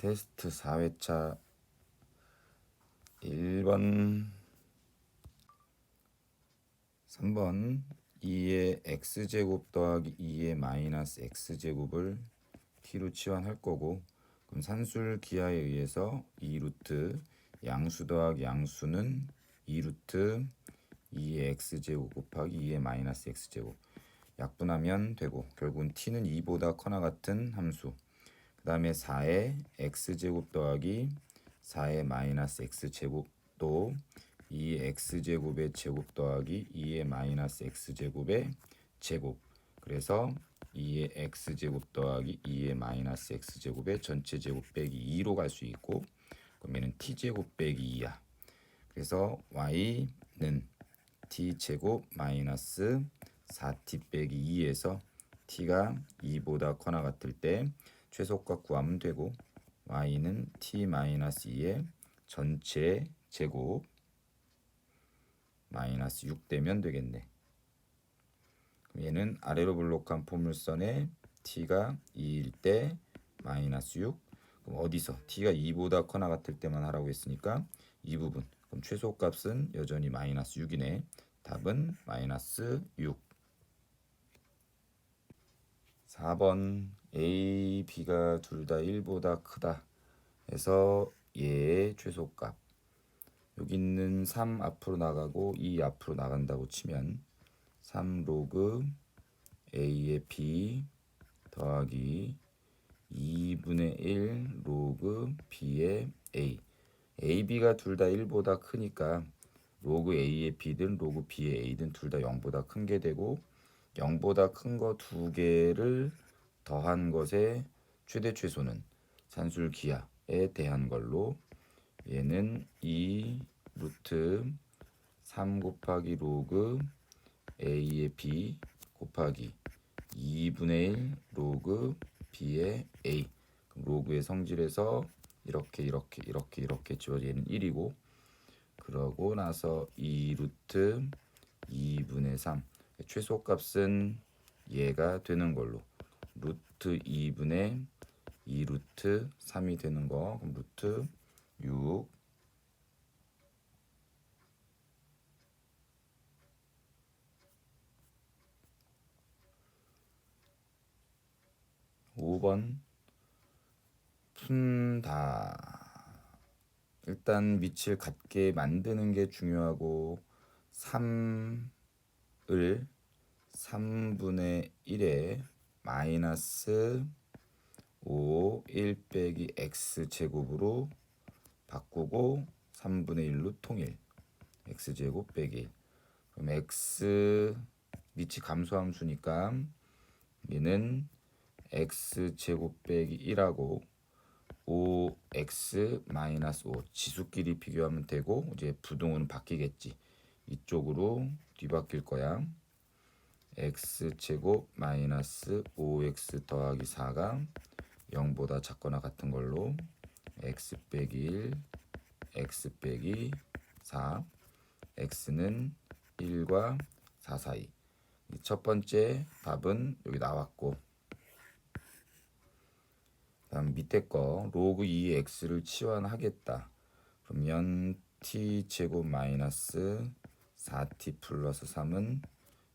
테스트 4회차 1번 3번 2의 x제곱 더하기 2의 마이너스 x제곱을 t로 치환할 거고, 그럼 산술 기하에 의해서 2루트 양수 더하기 양수는 2루트 2의 x제곱 곱하기 2의 마이너스 x제곱 약분하면 되고, 결국은 t는 2보다 커나 같은 함수, 그 다음에 4의 x제곱 더하기 4의 마이너스 x제곱도 2의 x제곱의 제곱 더하기 2의 마이너스 x제곱의 제곱, 그래서 2의 x제곱 더하기 2의 마이너스 x제곱의 전체 제곱 빼기 2로 갈 수 있고, 그럼 얘는 t제곱 빼기 2야. 그래서 y는 t제곱 마이너스 4t 빼기 2에서 t가 2보다 커나 같을 때 최소값 구하면 되고, y는 t-2의 전체 제곱 마이너스 6 되면 되겠네. 그럼 얘는 아래로 블록한 포물선에 t가 2일 때 마이너스 6, 그럼 어디서 t가 2보다 커나 같을 때만 하라고 했으니까 이 부분, 그럼 최소값은 여전히 마이너스 6이네. 답은 마이너스 6. 4번 A, B가 둘 다 1보다 크다 해서 얘의 최소값, 여기 있는 3 앞으로 나가고 2 앞으로 나간다고 치면 3 로그 A의 B 더하기 2분의 1 로그 B의 A. A, B가 둘 다 1보다 크니까 로그 A의 B든 로그 B의 A든 둘 다 0보다 큰 게 되고, 0보다 큰 거 두 개를 더한 것의 최대 최소는 산술 기하에 대한 걸로, 얘는 2 루트 3 곱하기 로그 A의 B 곱하기 2분의 1 로그 B의 A. 그럼 로그의 성질에서 이렇게 지워져 얘는 1이고, 그러고 나서 2 루트 2분의 3, 최소값은 얘가 되는 걸로 루트 2분의 2 루트 3이 되는 거, 그럼 루트 6. 5번 푼다. 일단 밑을 같게 만드는 게 중요하고, 3을 3분의 1에 마이너스 5 1 빼기 x제곱으로 바꾸고 3분의 1로 통일, x제곱 빼기 1. 그럼 x 밑이 감소함수니까 얘는 x제곱 빼기 1하고 5x 마이너스 5 지수끼리 비교하면 되고, 이제 부등호는 바뀌겠지. 이쪽으로 뒤바뀔 거야. x제곱 마이너스 5x 더하기 4가 0보다 작거나 같은 걸로 x 빼기 1 x 빼기 4, x는 1과 4 사이. 첫 번째 답은 여기 나왔고, 다음 밑에 거 로그 2x를 치환하겠다. 그러면 t 제곱 마이너스 4t 플러스 3은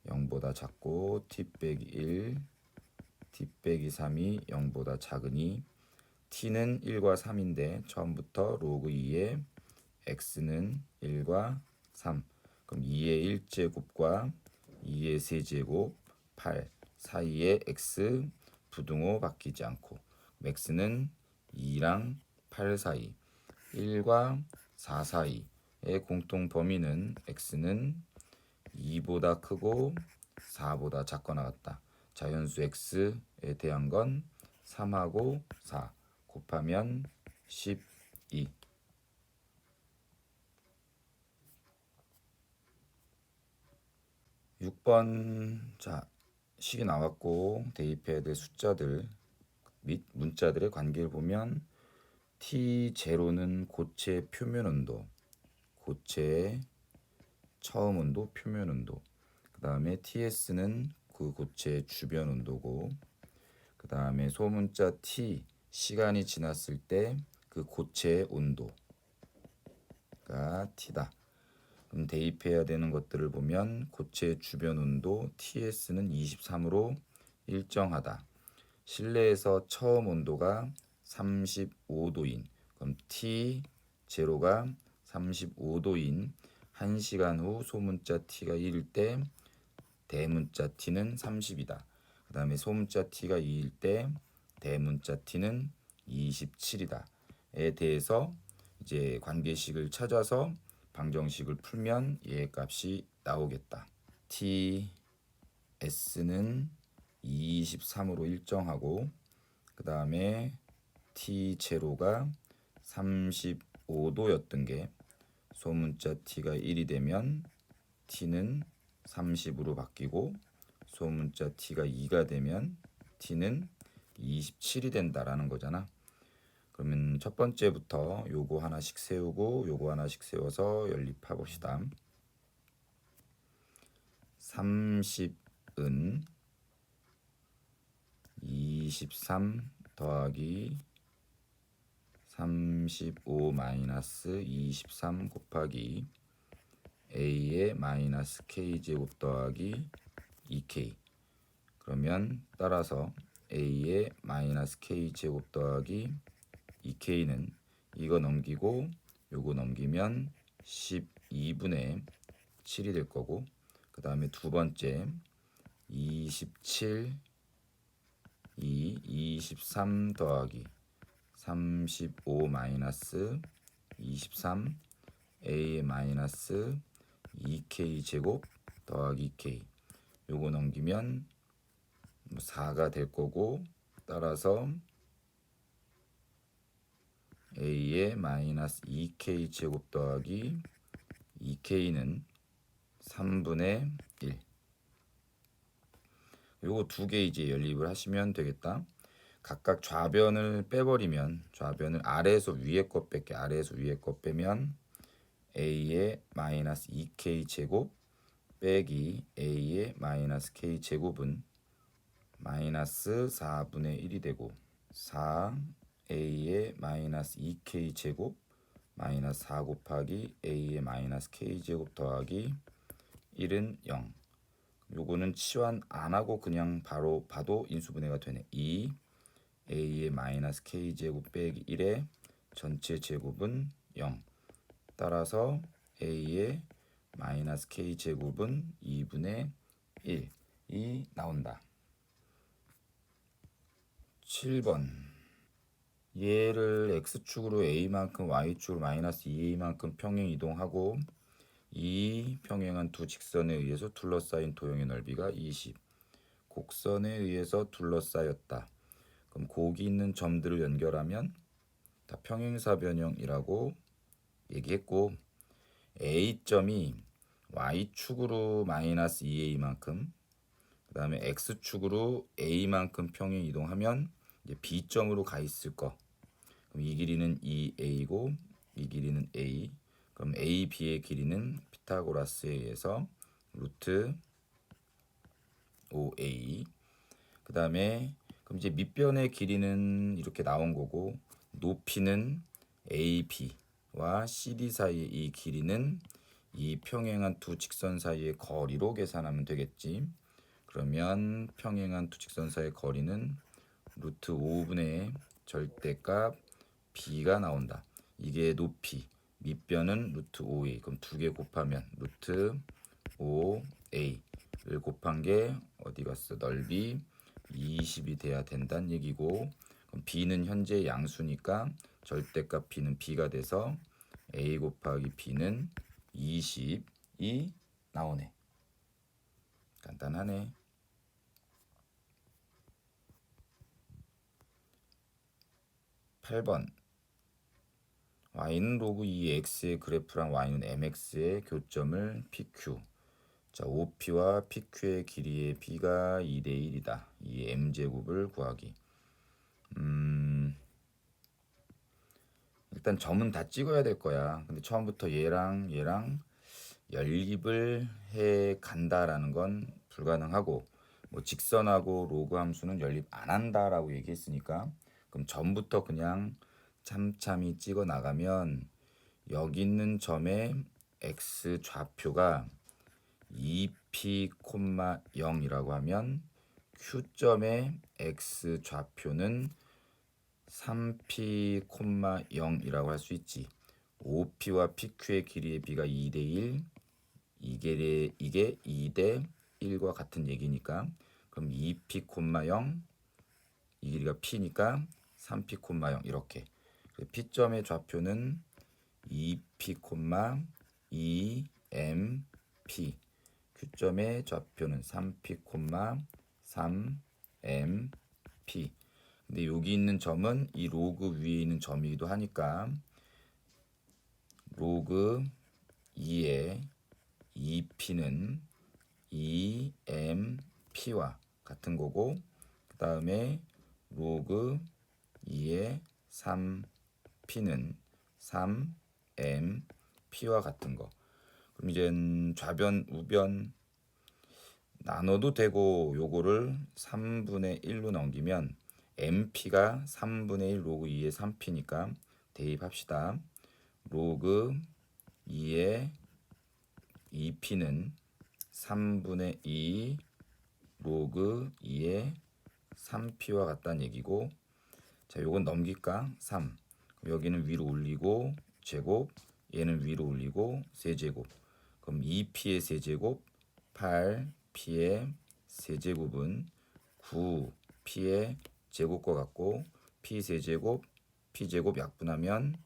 0보다 작고 t 빼기 1 t 빼기 3이 0보다 작으니 t는 1과 3인데 처음부터 로그 2의 x는 1과 3, 그럼 2의 1제곱과 2의 세제곱 8 사이의 x 부등호 바뀌지 않고, x는 2랑 8 사이 1과 4 사이의 공통 범위는 x는 2보다 크고 4보다 작거나 같다. 자연수 x에 대한 건 3하고 4 곱하면 12. 6번 자 식이 나왔고, 대입해야 될 숫자들 및 문자들의 관계를 보면 T0는 고체 표면 온도, 고체의 처음 온도 표면 온도, 그 다음에 TS는 그 고체의 주변 온도고, 그 다음에 소문자 T 시간이 지났을 때 그 고체의 온도가 T다. 그럼 대입해야 되는 것들을 보면 고체의 주변 온도 TS는 23으로 일정하다. 실내에서 처음 온도가 35도인, 그럼 T0가 35도인 1시간 후 소문자 T가 1일 때 대문자 T는 30이다. 그 다음에 소문자 T가 2일 때 대문자 T는 27이다. 에 대해서 이제 관계식을 찾아서 방정식을 풀면 얘 값이 나오겠다. TS는 23으로 일정하고 그 다음에 T0가 35도였던 게 소문자 T가 1이 되면 T는 30으로 바뀌고 소문자 T가 2가 되면 T는 27이 된다라는 거잖아. 그러면 첫 번째부터 요거 하나씩 세우고 요거 하나씩 세워서 연립해 봅시다. 30은 23 더하기 35 마이너스 23 곱하기 A의 마이너스 K제곱 더하기 2K. 그러면 따라서 A의 마이너스 K제곱 더하기 2K는 이거 넘기고 요거 넘기면 12분의 7이 될 거고, 그 다음에 두 번째 27 23 더하기 35 마이너스 23 A 마이너스 2K 제곱 더하기 K. 요거 넘기면 4가 될 거고, 따라서 A의 마이너스 2K 제곱 더하기 2K는 3분의 1. 요거 두 개 이제 연립을 하시면 되겠다. 각각 좌변을 빼버리면, 좌변을 아래에서 위에 것 뺄게. 아래에서 위에 것 빼면 A의 마이너스 2K 제곱 빼기 A의 마이너스 K 제곱은 마이너스 4분의 1이 되고, 4 A의 마이너스 2K 제곱 마이너스 4 곱하기 A의 마이너스 K 제곱 더하기 1은 0. 요거는 치환 안 하고 그냥 바로 봐도 인수분해가 되네. 2 A의 마이너스 K 제곱 빼기 1의 전체 제곱은 0. 따라서 A의 마이너스 K 제곱은 2분의 1이 나온다. 7번. 얘를 X축으로 A만큼 Y축으로 마이너스 2A만큼 평행 이동하고 이 평행한 두 직선에 의해서 둘러싸인 도형의 넓이가 20. 곡선에 의해서 둘러싸였다. 그럼 곡이 있는 점들을 연결하면 다 평행사 변형이라고 얘기했고, A점이 Y축으로 마이너스 2A만큼, 그 다음에 X축으로 A만큼 평행 이동하면 이제 B점으로 가 있을 거. 그럼 이 길이는 2A고 이 길이는 A. 그럼 A, B의 길이는 피타고라스에 의해서 루트 5A. 그 다음에 그럼 이제 밑변의 길이는 이렇게 나온 거고, 높이는 AB와 CD 사이의 이 길이는 이 평행한 두 직선 사이의 거리로 계산하면 되겠지. 그러면 평행한 두 직선 사이의 거리는 루트 5분의 절대값 B가 나온다. 이게 높이, 밑변은 루트 5A. 그럼 두 개 곱하면 루트 5A를 곱한 게 어디 갔어? 넓이 20이 돼야 된다는 얘기고, 그럼 B는 현재 양수니까 절대값 B는 B가 돼서 A 곱하기 B는 20이 나오네. 간단하네. 8번. y는 로그 2x의 그래프랑 y는 mx의 교점을 pq. 자, OP와 PQ의 길이의 b가 2대 1이다. 이 m제곱을 구하기. 일단 점은 다 찍어야 될 거야. 근데 처음부터 얘랑 연립을 해 간다라는 건 불가능하고, 뭐 직선하고 로그 함수는 연립 안 한다라고 얘기했으니까 그럼 점부터 그냥 참참히 찍어 나가면 여기 있는 점의 x 좌표가 2p, 0이라고 하면 Q점의 x 좌표는 3p, 0이라고 할 수 있지. OP와 PQ의 길이의 비가 2대1, 이게 2대1과 같은 얘기니까 그럼 2p, 0, 이 길이가 p니까 3p, 0 이렇게. P점의 좌표는 2p, 2mp. Q점의 좌표는 3p, 3mp. 근데 여기 있는 점은 이 로그 위에 있는 점이기도 하니까 로그 2의 2p는 2mp와 같은 거고, 그 다음에 로그 2의 3p는 3mp와 같은 거. 그럼 이제 좌변 우변 나눠도 되고 요거를 3분의 1로 넘기면 MP가 3분의 1 로그 2의 3P니까 대입합시다. 로그 2의 2P는 3분의 2 로그 2의 3P와 같다는 얘기고, 자 요건 넘길까? 3. 여기는 위로 올리고 제곱, 얘는 위로 올리고 세제곱. 그럼 2P의 세제곱 8P의 세제곱은 9P의 제곱과 같고, P 세제곱 P제곱 약분하면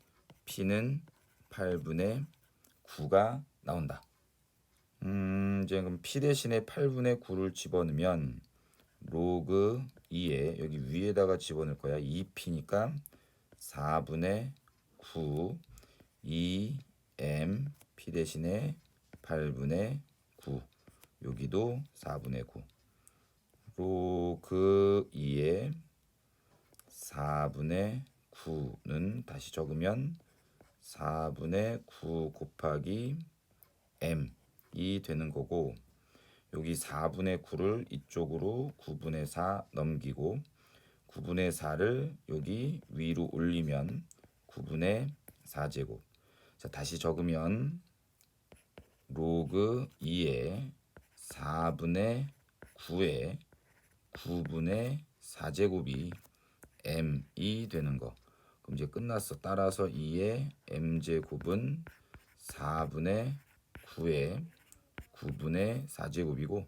P는 8분의 9가 나온다. 이제 그럼 P 대신에 8분의 9를 집어넣으면 로그 2에 여기 위에다가 집어넣을 거야. 2P니까 4분의 9 2M P 대신에 8분의 9 여기도 4분의 9 로그 2에 4분의 9는 다시 적으면 4분의 9 곱하기 M이 되는 거고, 여기 4분의 9를 이쪽으로 9분의 4 넘기고 9분의 4를 여기 위로 올리면 9분의 4제곱. 자, 다시 적으면 로그 2에 4분의 9에 9분의 4제곱이 m이 되는 거. 그럼 이제 끝났어. 따라서 2의 m제곱은 4분의 9에 9분의 4제곱이고,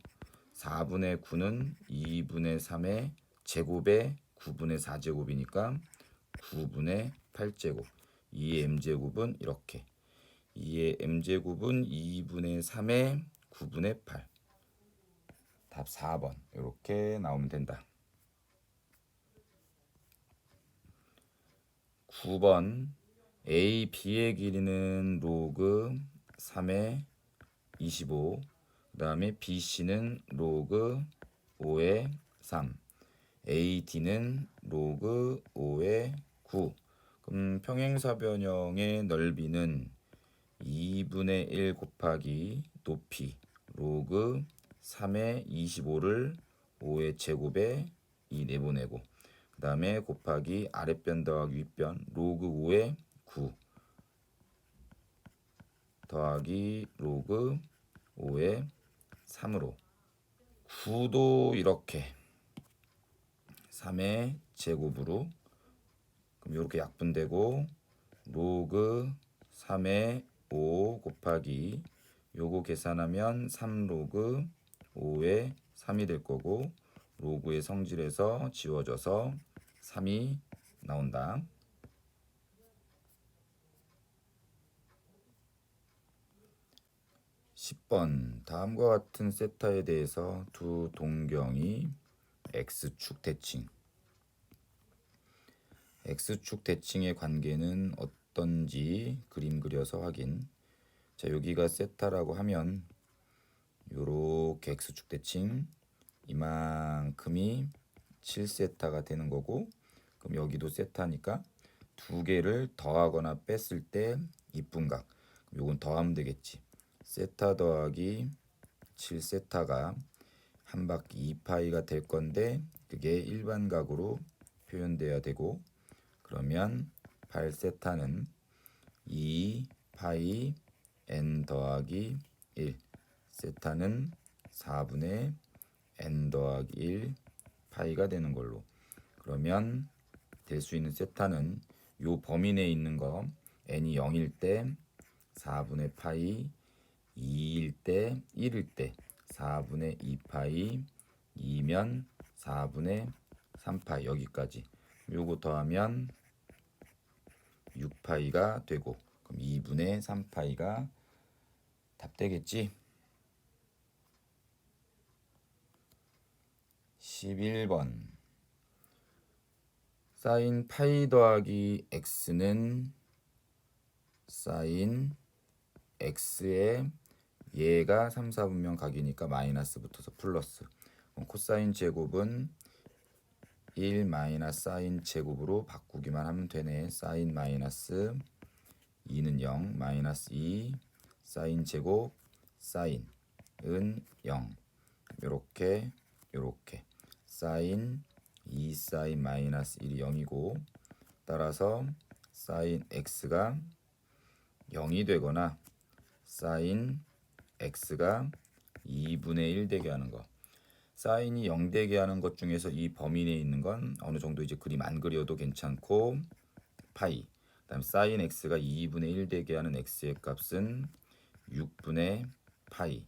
4분의 9는 2분의 3의 제곱에 9분의 4제곱이니까 9분의 8제곱. 2의 m제곱은 이렇게. 2의 m제곱은 2분의 3의 9분의 8. 답 4번. 이렇게 나오면 된다. 9번 A, B의 길이는 로그 3의 25, 그 다음에 BC는 로그 5의 3, AD는 로그 5의 9. 그럼 평행사변형의 넓이는 2분의 1 곱하기 높이 로그 3의 25를 5의 제곱에 2 내보내고, 그 다음에 곱하기 아랫변 더하기 윗변 로그 5의 9 더하기 로그 5의 3으로 9도 이렇게 3의 제곱으로, 그럼 이렇게 약분되고 로그 3의 5 곱하기 요거 계산하면 3 로그 5의 3이 될 거고, 로그의 성질에서 지워져서 3이 나온다. 10번 다음과 같은 세타에 대해서 두 동경이 X축 대칭. X축 대칭의 관계는 어떤지 그림 그려서 확인. 자, 여기가 세타라고 하면 요렇게 X축 대칭 이만큼이 7세타가 되는 거고, 그럼 여기도 세타니까 두 개를 더하거나 뺐을 때 이분각, 요건 더하면 되겠지. 세타 더하기 7세타가 한 바퀴 2파이가 될 건데 그게 일반각으로 표현돼야 되고, 그러면 8세타는 2 파이 n 더하기 1, 세타는 4분의 n 더하기 1 파이가 되는 걸로. 그러면 될 수 있는 세타는 요 범위 내에 있는 거 n이 0일 때 4분의 파이, 2일 때 1일 때 4분의 2파이, 2면 4분의 3파이 여기까지. 요거 더하면 6파이가 되고, 그럼 2분의 3파이가 답 되겠지? 11번 사인 파이 더하기 x는 사인 x에 얘가 3, 4분면 각이니까 마이너스 붙어서 플러스. 그럼 코사인 제곱은 1 마이너스 사인 제곱으로 바꾸기만 하면 되네. 사인 마이너스 2는 0, 마이너스 2 사인 제곱 사인은 0. 요렇게 요렇게 사인 2 사인 마이너스 1이 0이고, 따라서 사인 x가 0이 되거나 사인 x가 2분의 1 되게 하는 거. 사인이 0 되게 하는 것 중에서 이 범위 내에 있는 건 어느 정도 이제 그림 안 그려도 괜찮고, 파이. 그다음 사인 x가 2분의 1 되게 하는 x의 값은 6분의 파이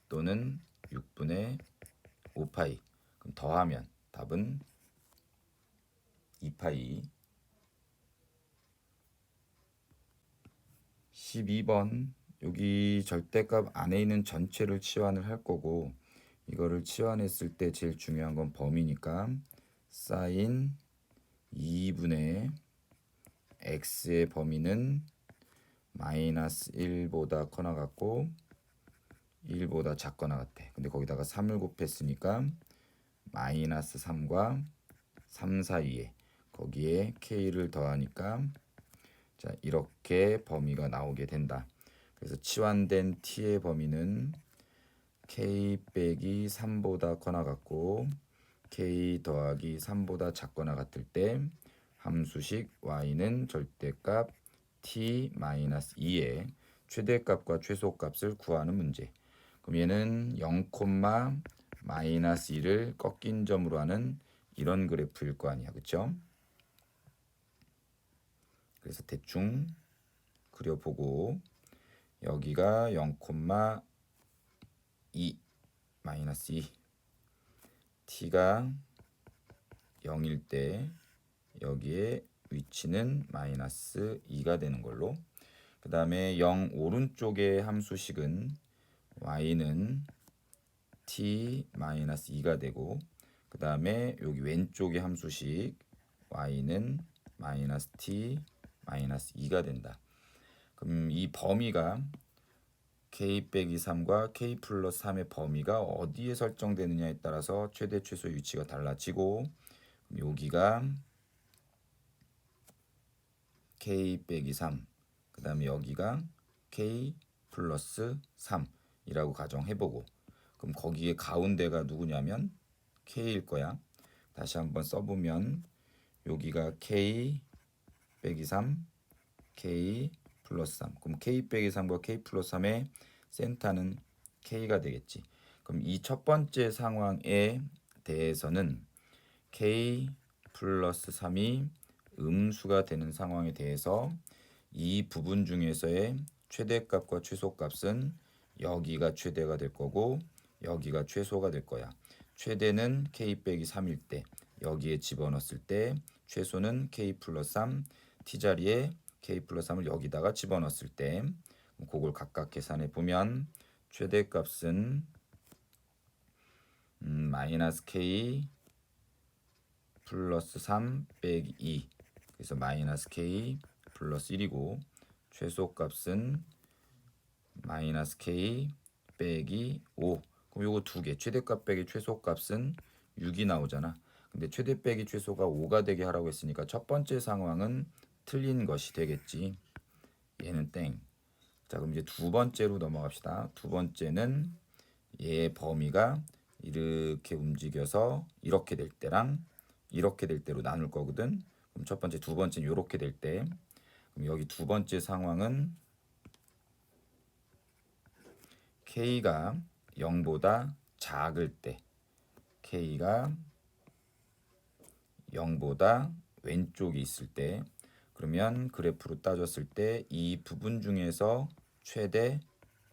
또는 6분의 5파이. 그럼 더하면 답은 2파이. 12번 여기 절대값 안에 있는 전체를 치환을 할 거고, 이거를 치환했을 때 제일 중요한 건 범위니까 사인 2분의 x의 범위는 마이너스 1보다 커나 같고 1보다 작거나 같아. 근데 거기다가 3을 곱했으니까 마이너스 3과 3 사이에 거기에 k를 더하니까 자 이렇게 범위가 나오게 된다. 그래서 치환된 t의 범위는 k 빼기 3보다 커나 같고 k 더하기 3보다 작거나 같을 때 함수식 y는 절대값 t-2의 최대값과 최소값을 구하는 문제. 그럼 얘는 0, 마이너스 1을 꺾인 점으로 하는 이런 그래프일 거 아니야, 그쵸? 그래서 대충 그려보고, 여기가 0,2 마이너스 2, t가 0일 때 여기에 위치는 마이너스 2가 되는 걸로. 그 다음에 0 오른쪽의 함수식은 y는 t 마이너스 2가 되고, 그 다음에 여기 왼쪽의 함수식 y는 마이너스 t 마이너스 2가 된다. 그럼 이 범위가 k 빼기 3과 k 플러스 3의 범위가 어디에 설정되느냐에 따라서 최대 최소의 위치가 달라지고, 여기가 k 빼기 3, 그 다음에 여기가 k 플러스 3이라고 가정해보고, 그럼 거기에 가운데가 누구냐면 k일 거야. 다시 한번 써보면 여기가 k 빼기 3, k 플러스 3. 그럼 k 빼기 3과 k 플러스 3의 센터는 k가 되겠지. 그럼 이 첫 번째 상황에 대해서는 k 플러스 3이 음수가 되는 상황에 대해서 이 부분 중에서의 최대값과 최소값은 여기가 최대가 될 거고 여기가 최소가 될 거야. 최대는 k 빼기 3일 때 여기에 집어넣었을 때, 최소는 k 플러스 3, t자리에 k 플러스 3을 여기다가 집어넣었을 때, 그걸 각각 계산해 보면 최대값은 마이너스 k 플러스 3 빼기 2, 그래서 마이너스 k 플러스 1이고, 최소값은 마이너스 k 빼기 5. 그럼 요거 두 개, 최대값 빼기 최소값은 6이 나오잖아. 근데 최대 빼기 최소가 5가 되게 하라고 했으니까 첫 번째 상황은 틀린 것이 되겠지. 얘는 땡. 자, 그럼 이제 두 번째로 넘어갑시다. 두 번째는 얘의 범위가 이렇게 움직여서 이렇게 될 때랑 이렇게 될 때로 나눌 거거든. 그럼 첫 번째, 두 번째는 이렇게 될 때. 그럼 여기 두 번째 상황은 K가 0보다 작을 때, K가 0보다 왼쪽에 있을 때, 그러면 그래프로 따졌을 때 이 부분 중에서 최대,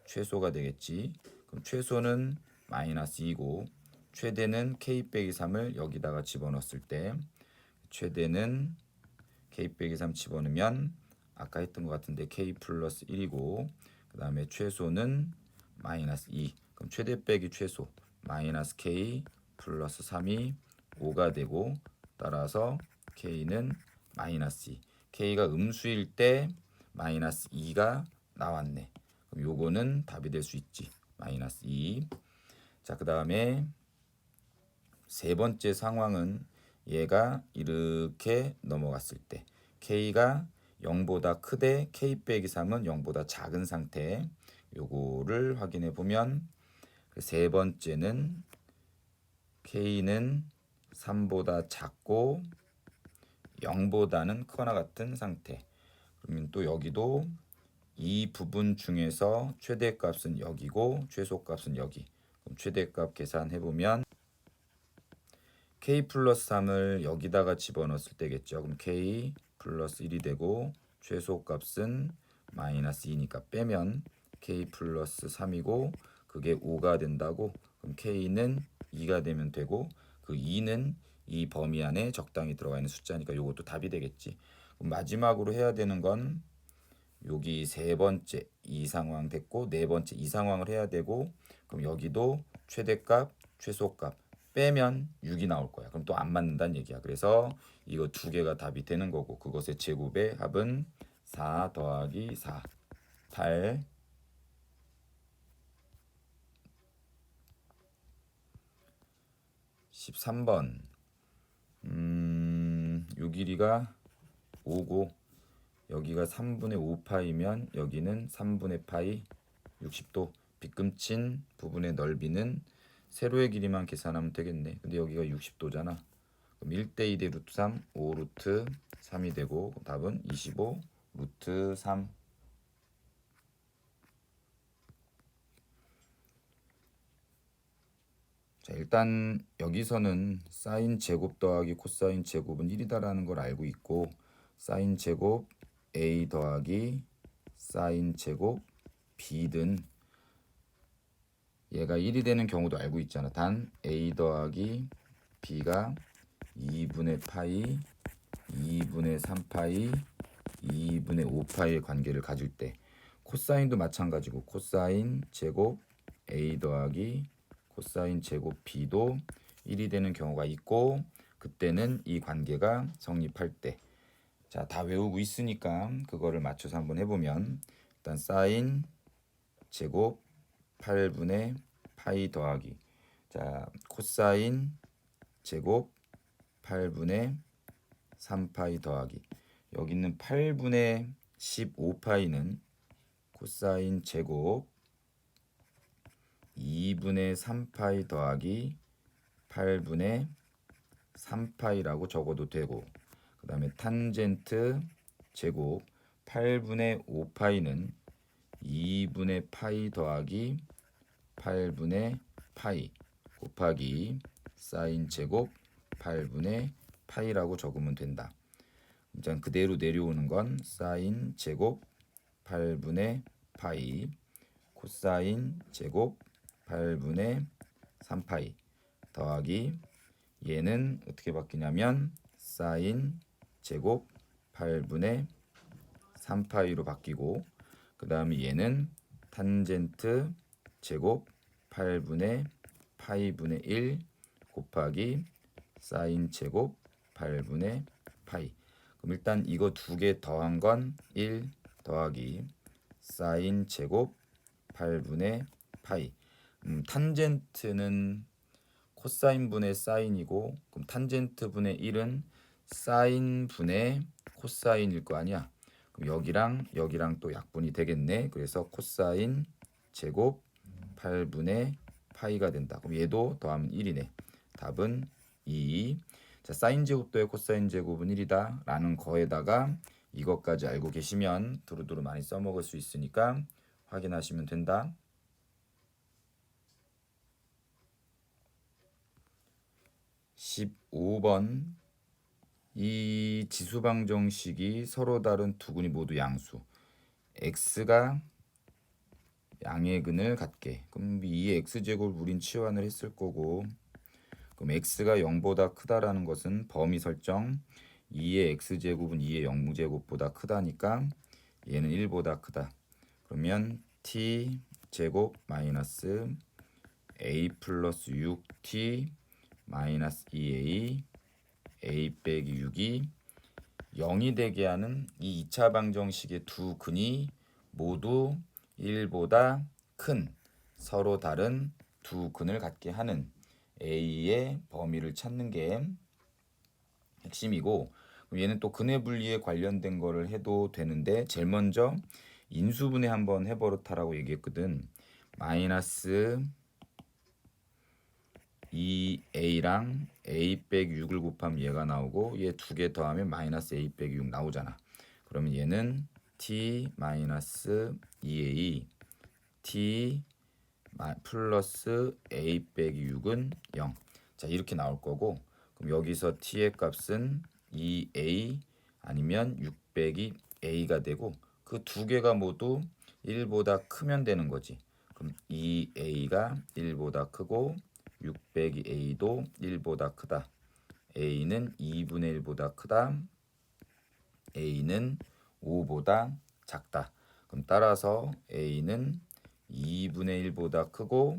최소가 되겠지. 그럼 최소는 마이너스 2고 최대는 K 빼기 3을 여기다가 집어넣었을 때, 최대는 K 빼기 3 집어넣으면 아까 했던 것 같은데 K 플러스 1이고, 그 다음에 최소는 마이너스 2. 그럼 최대 빼기 최소 마이너스 K 플러스 3이 5가 되고, 따라서 K는 마이너스 2. K가 음수일 때 마이너스 2가 나왔네. 그럼 요거는 답이 될 수 있지. 마이너스 2. 자, 그 다음에 세 번째 상황은 얘가 이렇게 넘어갔을 때 K가 0보다 크되 K 빼기 3은 0보다 작은 상태. 요거를 확인해 보면 세 번째는 K는 3보다 작고 0보다는 크거나 같은 상태. 그러면 또 여기도 이 부분 중에서 최대값은 여기고 최소값은 여기. 그럼 최대값 계산해 보면 K 플러스 3을 여기다가 집어넣었을 때겠죠. 그럼 K 플러스 1이 되고 최소값은 마이너스 2니까 빼면 K 플러스 3이고 그게 5가 된다고. 그럼 K는 2가 되면 되고 그 2는 이 범위 안에 적당히 들어가 있는 숫자니까 요것도 답이 되겠지. 그럼 마지막으로 해야 되는 건 여기 세 번째 이 상황 됐고 네 번째 이 상황을 해야 되고, 그럼 여기도 최대값, 최소값 빼면 6이 나올 거야. 그럼 또 안 맞는다는 얘기야. 그래서 이거 두 개가 답이 되는 거고 그것의 제곱의 합은 4 더하기 4, 8. 13번. 요 길이가 5고 여기가 3분의 5파이면 여기는 3분의 파이 60도. 빗금친 부분의 넓이는 세로의 길이만 계산하면 되겠네. 근데 여기가 60도잖아. 그럼 1대 2대 루트 3, 5 루트 3이 되고 답은 25 루트 3. 자, 일단 여기서는 사인 제곱 더하기 코사인 제곱은 1이다라는 걸 알고 있고, 사인 제곱 A 더하기 사인 제곱 B든 얘가 1이 되는 경우도 알고 있잖아. 단 A 더하기 B가 2분의 파이, 2분의 3파이, 2분의 5파이의 관계를 가질 때, 코사인도 마찬가지고 코사인 제곱 A 더하기 코사인 제곱 B도 1이 되는 경우가 있고, 그때는 이 관계가 성립할 때, 자, 다 외우고 있으니까 그거를 맞춰서 한번 해보면, 일단 사인 제곱 8분의 파이 더하기, 자, 코사인 제곱 8분의 3파이 더하기, 여기 있는 8분의 15파이는 코사인 제곱 2분의 3파이 더하기 8분의 3파이라고 적어도 되고, 그 다음에 탄젠트 제곱 8분의 5파이는 2분의 파이 더하기 8분의 파이 곱하기 사인 제곱 8분의 파이라고 적으면 된다. 일단 그대로 내려오는 건 사인 제곱 8분의 파이 코사인 제곱 8분의 3파이 더하기, 얘는 어떻게 바뀌냐면 사인 제곱 8분의 3파이로 바뀌고, 그 다음에 얘는 탄젠트 제곱 8분의 파이분의 1 곱하기 사인 제곱 8분의 파이. 그럼 일단 이거 두 개 더한 건 1 더하기 사인 제곱 8분의 파이. 탄젠트는 코사인 분의 사인이고, 그럼 탄젠트 분의 1은 사인 분의 코사인일 거 아니야. 그럼 여기랑 또 약분이 되겠네. 그래서 코사인 제곱 8분의 파이가 된다. 그럼 얘도 더하면 1이네. 답은 2. 자, 사인 제곱 더해 코사인 제곱은 1이다 라는 거에다가 이것까지 알고 계시면 두루두루 많이 써먹을 수 있으니까 확인하시면 된다. 15번 이 지수방정식이 서로 다른 두 근이 모두 양수 x가 양의 근을 갖게. 그럼 이 x제곱을 우린 치환을 했을 거고, 그럼 x가 0보다 크다라는 것은 범위 설정 2의 x제곱은 2의 0제곱보다 크다니까 얘는 1보다 크다. 그러면 t 제곱 마이너스 a 플러스 6t 마이너스 2a a 빼기 6이 0이 되게 하는 이 2차 방정식의 두 근이 모두 1보다 큰 서로 다른 두 근을 갖게 하는 A의 범위를 찾는 게 핵심이고, 얘는 또 근의 분리에 관련된 거를 해도 되는데 제일 먼저 인수분해 한번 해버릇하라고 얘기했거든. 마이너스 2a랑 a 빼기 6을 곱하면 얘가 나오고 얘 두 개 더하면 마이너스 a 빼기 6 나오잖아. 그러면 얘는 t 마이너스 2a t 플러스 a 빼기 6은 0. 자, 이렇게 나올 거고, 그럼 여기서 t의 값은 2a 아니면 6 빼기 a가 되고, 그 두 개가 모두 1보다 크면 되는 거지. 그럼 2a가 1보다 크고 6 빼기 a도 1보다 크다. a는 2분의 1보다 크다. a는 5보다 작다. 그럼 따라서 a는 2분의 1보다 크고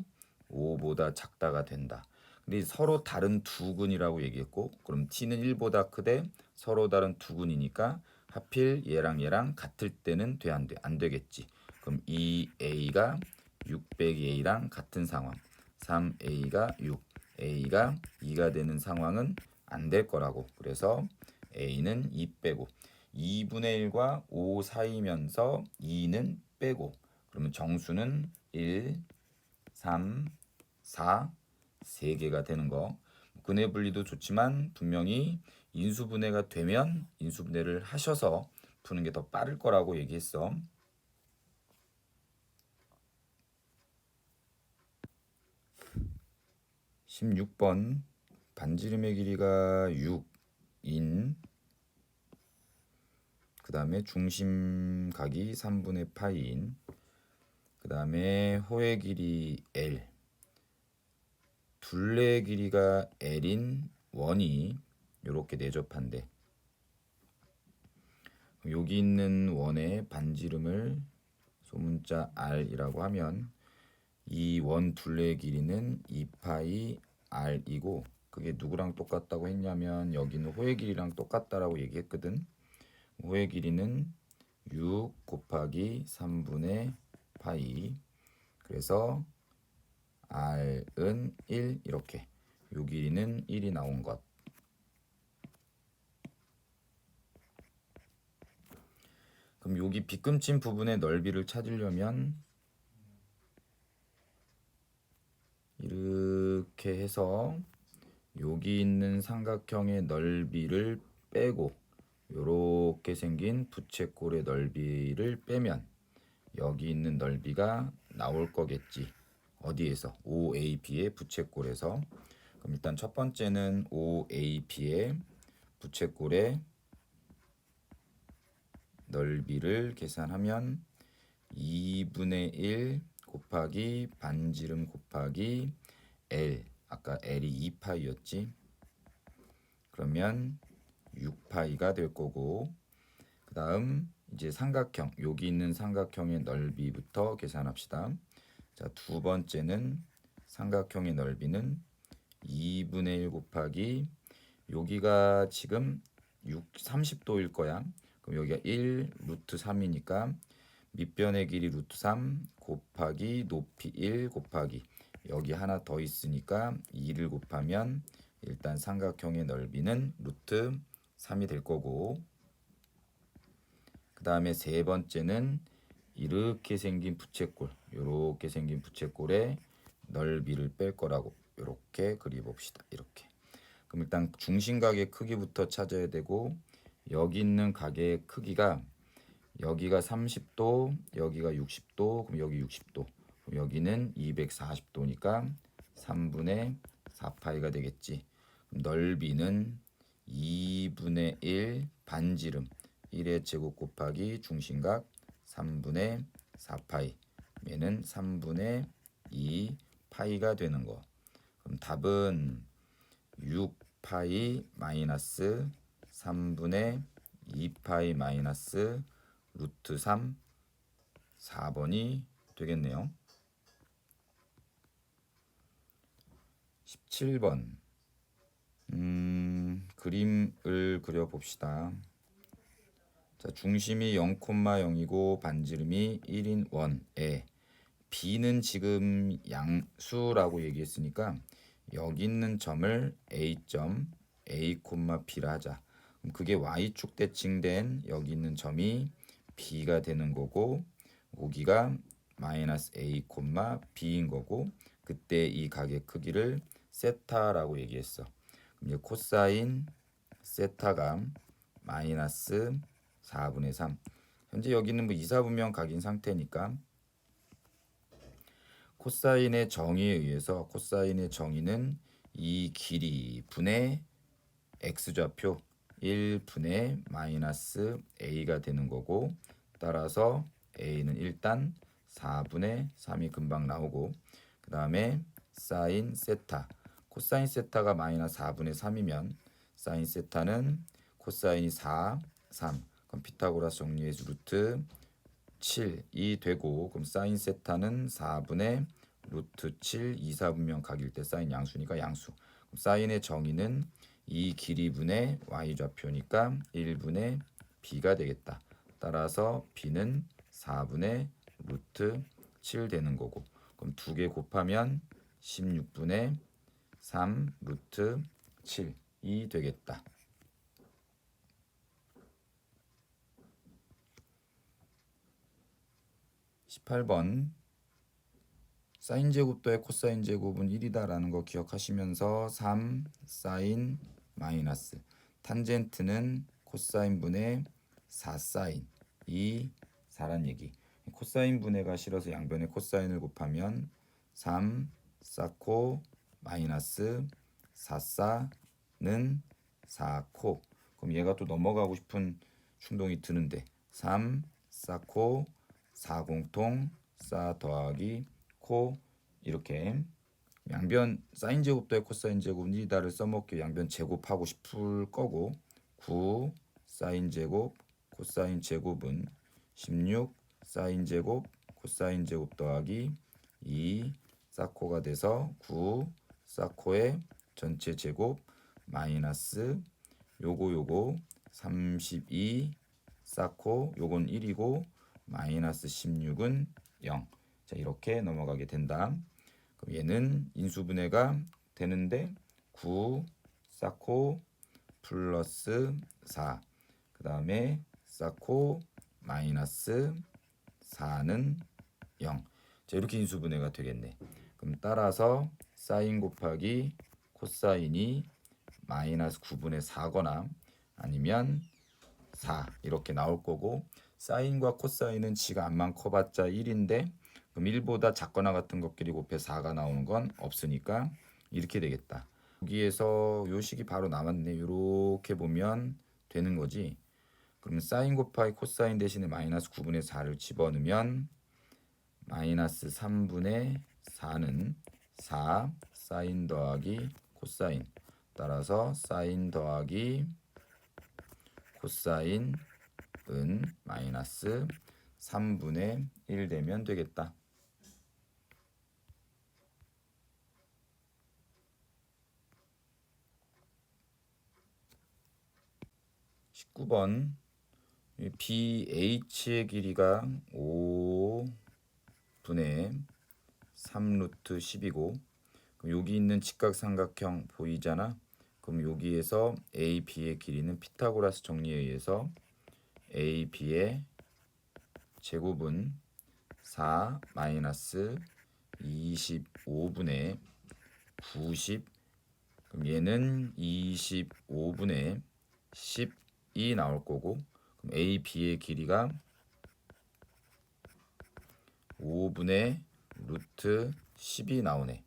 5보다 작다가 된다. 근데 서로 다른 두 근이라고 얘기했고, 그럼 t는 1보다 크되 서로 다른 두 근이니까 하필 얘랑 얘랑 같을 때는 돼, 안 돼? 안 되겠지. 그럼 2a가 6 빼기 a랑 같은 상황, 3a가 6, a가 2가 되는 상황은 안 될 거라고. 그래서 a는 2 빼고 2분의 1과 5 사이면서 2는 빼고, 그러면 정수는 1, 3, 4, 3개가 되는 거. 근의 분리도 좋지만 분명히 인수분해가 되면 인수분해를 하셔서 푸는 게 더 빠를 거라고 얘기했어. 16번 반지름의 길이가 6인 그 다음에 중심각이 3분의 파이인, 그 다음에 호의 길이 L, 둘레의 길이가 L인 원이 이렇게 내접한대. 여기 있는 원의 반지름을 소문자 R이라고 하면 이 원 둘레의 길이는 2파이 R이고, 그게 누구랑 똑같다고 했냐면 여기는 호의 길이랑 똑같다라고 얘기했거든. 호의 길이는 6 곱하기 3분의 파이. 그래서 R은 1 이렇게. 요 길이는 1이 나온 것. 그럼 여기 빗금친 부분의 넓이를 찾으려면 이렇게 해서 여기 있는 삼각형의 넓이를 빼고 요렇게 생긴 부채꼴의 넓이를 빼면 여기 있는 넓이가 나올 거겠지. 어디에서? OAB의 부채꼴에서. 그럼 일단 첫 번째는 OAB의 부채꼴의 넓이를 계산하면 2분의 1 곱하기 반지름 곱하기 L, 아까 L이 2파이였지. 그러면 6파이가 될 거고, 그 다음 이제 삼각형, 여기 있는 삼각형의 넓이부터 계산합시다. 자, 두 번째는 삼각형의 넓이는 2분의 1 곱하기, 여기가 지금 30도일 거야. 그럼 여기가 1 루트 3이니까 밑변의 길이 루트 3 곱하기 높이 1 곱하기 여기 하나 더 있으니까 2를 곱하면 일단 삼각형의 넓이는 루트 3이 될 거고, 그 다음에 세 번째는 이렇게 생긴 부채꼴, 이렇게 생긴 부채꼴의 넓이를 뺄 거라고 이렇게 그려봅시다. 이렇게. 그럼 일단 중심각의 크기부터 찾아야 되고 여기 있는 각의 크기가 여기가 30도, 여기가 60도, 그럼 여기 60도. 그럼 여기는 240도니까 3분의 4파이가 되겠지. 그럼 넓이는 2분의 1 반지름 1의 제곱 곱하기 중심각 3분의 4파이. 얘는 3분의 2 파이가 되는 거. 그럼 답은 6파이 마이너스 3분의 2파이 마이너스 루트 3 4번이 되겠네요. 17번 그림을 그려봅시다. 자, 중심이 0,0이고 반지름이 1인 원에 B는 지금 양수라고 얘기했으니까 여기 있는 점을 A점 A, B라 하자. 그럼 그게 Y축 대칭된 여기 있는 점이 B가 되는 거고 여기가 마이너스 A, B인 거고 그때 이 각의 크기를 세타라고 얘기했어. 그럼 이제 코사인 세타가 마이너스 4분의 3. 현재 여기는 뭐 이사분면 각인 상태니까 코사인의 정의에 의해서 코사인의 정의는 이 길이 분의 x좌표 1분의 마이너스 a가 되는 거고 따라서 a는 일단 4분의 3이 금방 나오고 그 다음에 사인 세타 코사인 세타가 마이너스 4분의 3이면 사인 세타는 코사인이 4, 3 그럼 피타고라스 정리해서 루트 7이 되고 그럼 사인 세타는 4분의 루트 7 이사분면 각일 때 사인 양수니까 양수. 그럼 사인의 정의는 이 길이분의 y좌표니까 1분의 b가 되겠다. 따라서 b는 4분의 루트 7 되는 거고 그럼 두 개 곱하면 16분의 3 루트 7이 되겠다. 18번 사인 제곱 더해 코사인 제곱은 1이다라는 거 기억하시면서 3 사인 마이너스 탄젠트는 코사인 분의 4 사인 이 4란 얘기. 코사인 분해가 싫어서 양변에 코사인을 곱하면 3 사코 마이너스 4 사는 4코. 그럼 얘가 또 넘어가고 싶은 충동이 드는데 3 사코 4공통 4 더하기 코 이렇게 양변 사인 제곱 더해 코사인 제곱은 1이다를 써먹기 양변 제곱하고 싶을 거고 9 사인 제곱 코사인 제곱은 16 사인 제곱 코사인 제곱 더하기 2 사코가 돼서 9 사코의 전체 제곱 마이너스 요거 32 사코 요건 1이고 마이너스 16은 0. 자 이렇게 넘어가게 된다. 그럼 얘는 인수분해가 되는데 9 사코 플러스 4. 그 다음에 사코 마이너스 4는 0. 자 이렇게 인수분해가 되겠네. 그럼 따라서 사인 곱하기 코사인이 마이너스 9분의 4거나 아니면 4 이렇게 나올 거고 사인과 코사인은 지가 앞만 커봤자 1인데 그럼 1보다 작거나 같은 것끼리 곱해 4가 나오는 건 없으니까 이렇게 되겠다. 여기에서 요 식이 바로 남았네. 이렇게 보면 되는 거지. 그러면 사인 곱하기 코사인 대신에 마이너스 9분의 4를 집어넣으면 마이너스 3분의 4는 4 사인 더하기 코사인 따라서 사인 더하기 코사인은 마이너스 3분의 1 되면 되겠다. 19번 BH의 길이가 5분의 3 루트 10이고 그럼 여기 있는 직각삼각형 보이잖아. 그럼 여기에서 AB의 길이는 피타고라스 정리에 의해서 AB의 제곱은 4 마이너스 25분의 90 그럼 얘는 25분의 10이 나올 거고, 그럼 A, B의 길이가 5분의 루트 10이 나오네.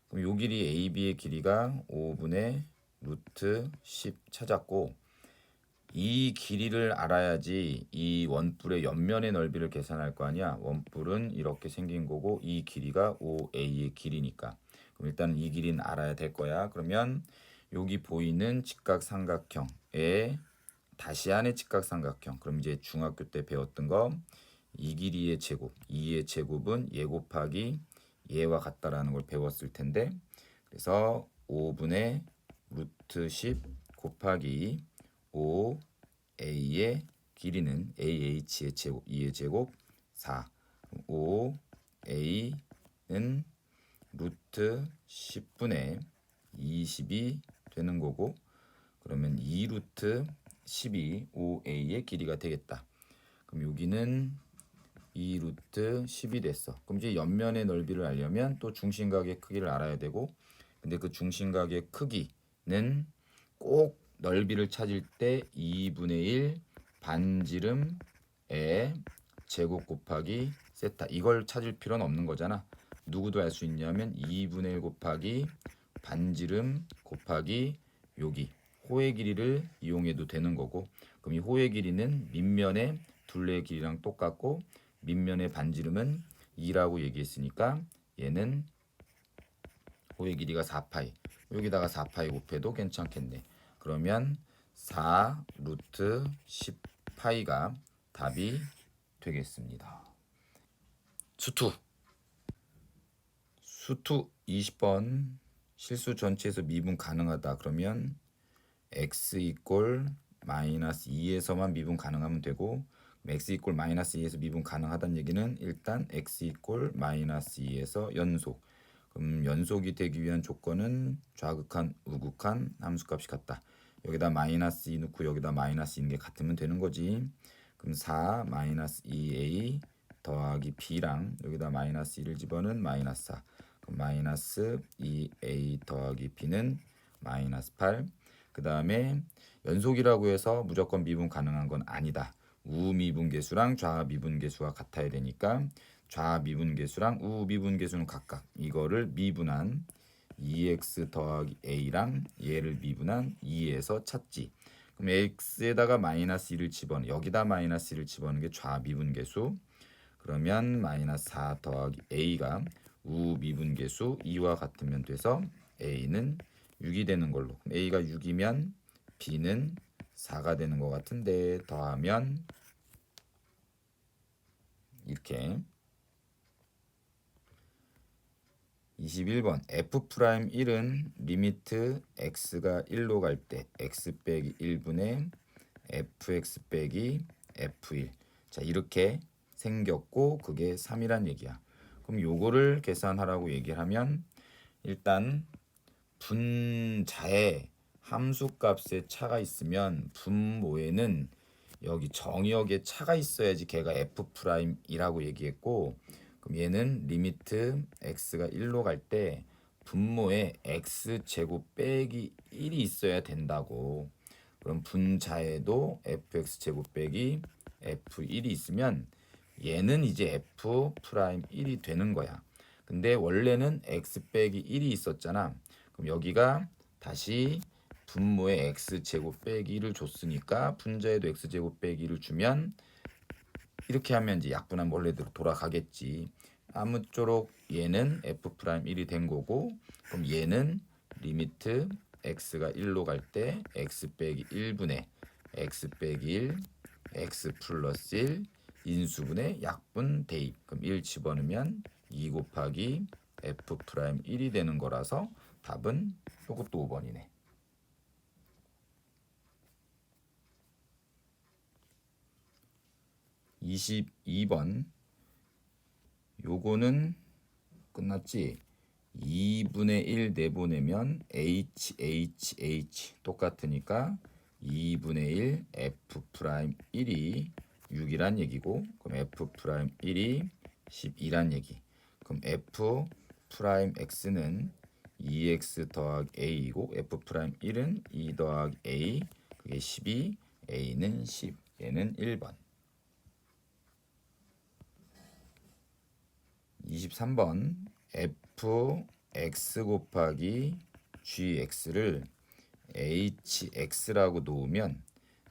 그럼 요 길이 A, B의 길이가 5분의 루트 10 찾았고, 이 길이를 알아야지 이 원뿔의 옆면의 넓이를 계산할 거 아니야. 원뿔은 이렇게 생긴 거고 이 길이가 5A의 길이니까. 그럼 일단 이 길이는 알아야 될 거야. 그러면 여기 보이는 직각삼각형의 다시 안의 직각삼각형. 그럼 이제 중학교 때 배웠던 거 이 길이의 제곱, 2의 제곱은 얘 곱하기 얘와 같다라는 걸 배웠을 텐데, 그래서 5분의 루트 10 곱하기 5a의 길이는 ah의 제곱, 2의 제곱 4. 5a는 루트 10분의 20이 되는 거고, 그러면 2 루트 10이 5a의 길이가 되겠다. 그럼 여기는 2 루트 10이 됐어. 그럼 이제 옆면의 넓이를 알려면 또 중심각의 크기를 알아야 되고, 근데 그 중심각의 크기는 꼭 넓이를 찾을 때 2분의 1 반지름의 제곱 곱하기 세타, 이걸 찾을 필요는 없는 거잖아. 누구도 알 수 있냐면 2분의 1 곱하기 반지름 곱하기 여기 호의 길이를 이용해도 되는 거고, 그럼 이 호의 길이는 밑면의 둘레의 길이랑 똑같고 밑면의 반지름은 2라고 얘기했으니까 얘는 호의 길이가 4파이, 여기다가 4파이 곱해도 괜찮겠네. 그러면 4 루트 10파이가 답이 되겠습니다. 수투 20번 실수 전체에서 미분 가능하다. 그러면 x 이꼴 마이너스 2에서만 미분 가능하면 되고, x 이꼴 마이너스 2에서 미분 가능하다는 얘기는 일단 x 이꼴 마이너스 2에서 연속. 그럼 연속이 되기 위한 조건은 좌극한 우극한 함수값이 같다. 여기다 마이너스 2 넣고 여기다 마이너스 2인 게 같으면 되는 거지. 그럼 4 마이너스 2a 더하기 b랑 여기다 마이너스 2를 집어넣은 마이너스 4. 그럼 마이너스 2a 더하기 b는 마이너스 8. 그 다음에 연속이라고 해서 무조건 미분 가능한 건 아니다. 우미분계수랑 좌미분계수가 같아야 되니까 좌미분계수랑 우미분계수는 각각 이거를 미분한 2x 더하기 a랑 얘를 미분한 2에서 찾지. 그럼 x에다가 마이너스 1을 집어넣어, 여기다 마이너스 1을 집어넣는 게 좌미분계수. 그러면 마이너스 4 더하기 a가 우미분계수 2와 같으면 돼서 a는 6이 되는 걸로. a가 6이면 b는 4가 되는 것 같은데 더하면 이렇게. 21번 f'1은 리미트 x가 1로 갈 때 x 빼기 1분의 fx 빼기 f1. 자, 이렇게 생겼고 그게 3이란 얘기야. 그럼 요거를 계산하라고 얘기를 하면 일단 분자에 함수값의 차가 있으면 분모에는 여기 정의역에 차가 있어야지 걔가 f'이라고 얘기했고, 그럼 얘는 리미트 x가 1로 갈 때 분모에 x제곱 빼기 1이 있어야 된다고. 그럼 분자에도 fx제곱 빼기 f1이 있으면 얘는 이제 f'1이 되는 거야. 근데 원래는 x 빼기 1이 있었잖아. 그럼 여기가 다시 분모에 x제곱 빼기 1을 줬으니까 분자에도 x제곱 빼기 1을 주면 이렇게 하면 이제 약분한 원래대로 돌아가겠지. 아무쪼록 얘는 f'1이 된 거고, 그럼 얘는 리미트 x가 1로 갈 때 x 빼기 1분의 x 빼기 1 x 플러스 1 인수분의 약분 대입. 그럼 1 집어넣으면 2 곱하기 f'1이 되는 거라서 답은 요것도 5번이네. 22번 요거는 끝났지. 2분의 1 내보내면 h 똑같으니까 2분의 1 f'1이 6이란 얘기고, 그럼 f'1이 12란 얘기. 그럼 f'x는 2x 더하기 a이고 f 프라임 1은 2 더하기 a 그게 12 a는 10 얘는 1번. 23번 fx 곱하기 gx를 hx라고 놓으면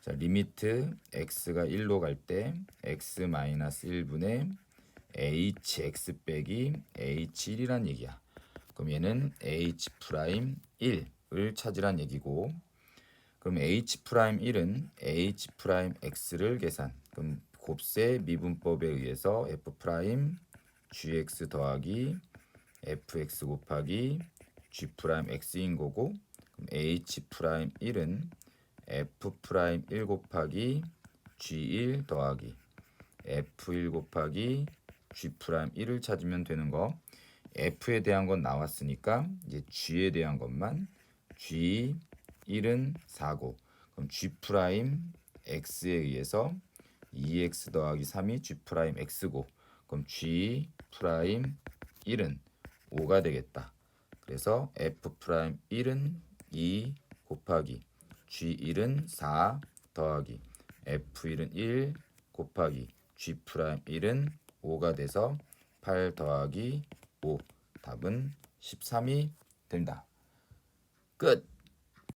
자, 리미트 x가 1로 갈 때 x 마이너스 1분의 hx 빼기 h1이란 얘기야. 그럼 얘는 h 프라임 1을 찾으란 얘기고, 그럼 h 프라임 1은 h 프라임 x를 계산. 그럼 곱셈 미분법에 의해서 f 프라임 gx 더하기 fx 곱하기 g 프라임 x인 거고, 그럼 h 프라임 1은 f 프라임 1 곱하기 g1 더하기 f1 곱하기 g 프라임 1을 찾으면 되는 거. f에 대한 건 나왔으니까 이제 g에 대한 것만. g1은 4고 그럼 g 프라임 x에 의해서 2x 더하기 3이 g 프라임 x고 그럼 g 프라임 1은 5가 되겠다. 그래서 f 프라임 1은 2 곱하기 g1은 4 더하기 f1은 1 곱하기 g 프라임 1은 5가 돼서 8 더하기 5 답은 13이 된다. 끝.